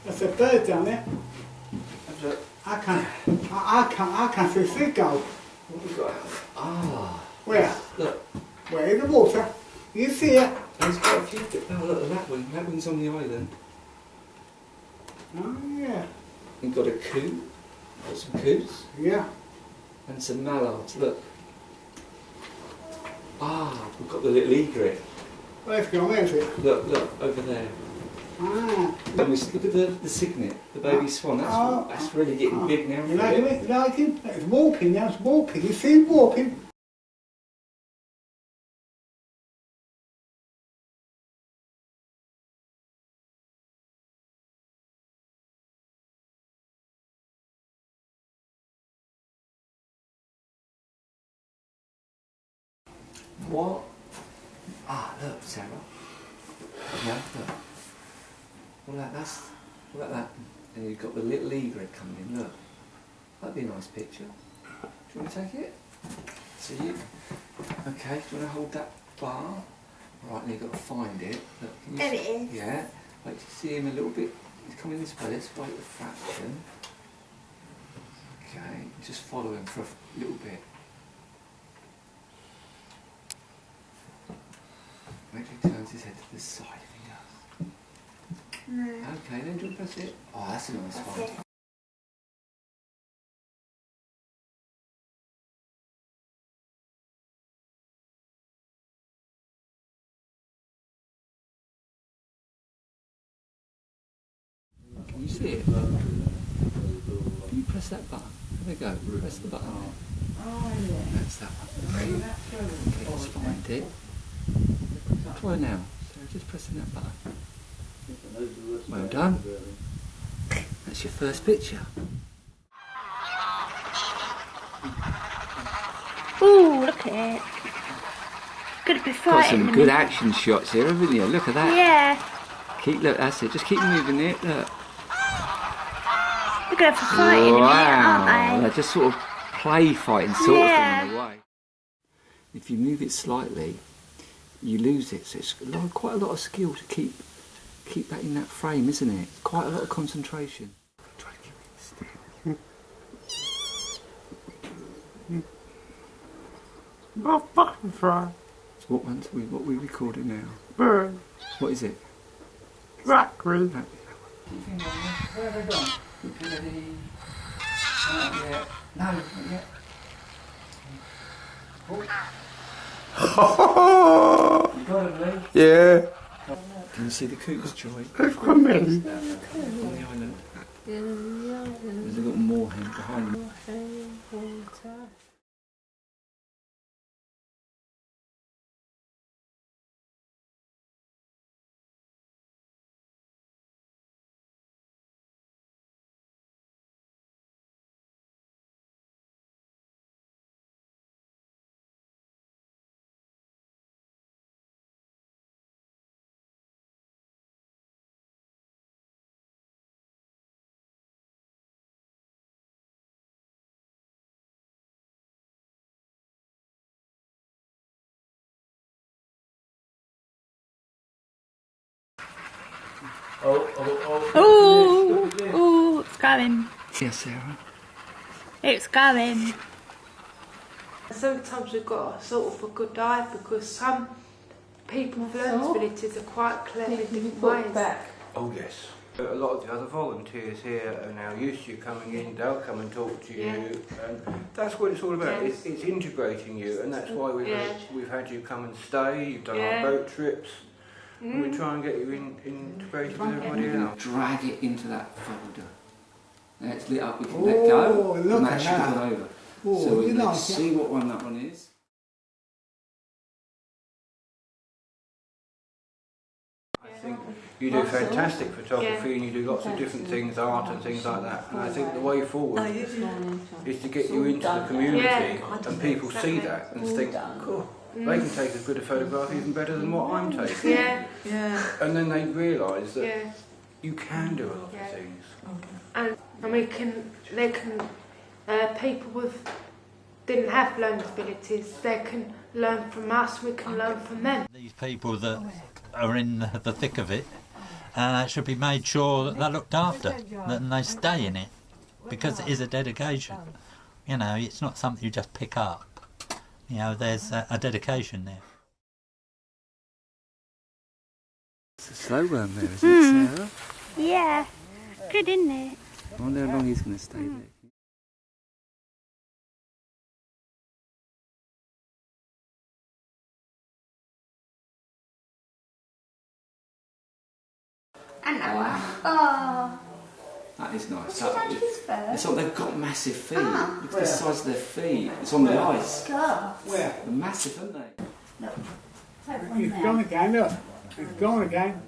That's a bird down there. I can't see a seagull. What have we got? Ah. Where? Look. Where in the water? You see it? There's quite a few. Oh, look at that one. That one's on the island. Oh, yeah. We've got a coot. Got some coots. Yeah. And some mallards. Look. Ah, we've got the little egret. Where's it gone? Where's it? Look, over there. Ah. Look at the cygnet, the baby swan. That's really getting big now. You like it? You like him? It's walking now. It's walking. You see him walking? What? Ah, look, Sarah. Yeah, look. Look at that. And you've got the little egret coming in, look. That'd be a nice picture. Do you want to take it? See you? Okay, do you want to hold that bar? Right, now you've got to find it. Look, can you There it is. Yeah. Wait to see him a little bit. He's coming this way. Let's wait a fraction. Okay, just follow him for a little bit. Wait till he turns his head to this side if he does. No. Okay, then do you press it? Oh, that's a nice one. Can you see it? Can you press that button? There we go. Press the button. Oh, yeah. That's that one. Okay, let's find it. Try now. So just pressing that button. Well done. That's your first picture. Ooh, look at it. Gonna be Got fighting. some good action shots here, haven't you? Look at that. Yeah. Look, that's it. Just keep moving it. Look. They're gonna be fighting in a minute, aren't they? They're just sort of play fighting sort of thing in a way. If you move it slightly, you lose it. So it's quite a lot of skill to keep that in that frame, isn't it? Quite a lot of concentration. Try to keep it still. Butterfly. So what are we recording now? Bird. What is it? Blackberry. Where have they gone? Ready? Not yet. No, not yet. Oh. You got it, Lee? Yeah. Can you see the coots, Joy? It's for me. On the island. There's a little moorhen behind them. Oh, it's going. Yes, Sarah. It's going. Sometimes we've got sort of a good eye because some people with learning disabilities are quite clever in different ways. Oh yes. A lot of the other volunteers here are now used to you coming in, they'll come and talk to you, and that's what it's all about. Yes. It's integrating you, and that's why we've had you come and stay, you've done our boat trips, and we try and get you integrated with everybody else. Drag it into that folder. Now it's lit up, we can let go, and that should have gone over. So we can see what one that one is. I think you do fantastic photography and you do lots of different things, art and things like that. And I think the way forward is to get you into the community and people see that and think, cool, they can take as good a photograph even better than what I'm taking. Yeah, yeah. And then they realise that you can do a lot of things. And people with didn't have learning disabilities, they can learn from us, we can learn from them. These people that are in the thick of it should be made sure that they're looked after, that they stay in it, because it is a dedication. You know, it's not something you just pick up. You know, there's a dedication there. It's a slow worm there, isn't it, Sarah? Yeah, good, isn't it? I wonder how long he's going to stay there. Oh. That is nice. It's like they've got massive feet. Look at the size of their feet. It's on the ice. Where? They're massive, aren't they? He's gone again, look. He's gone again.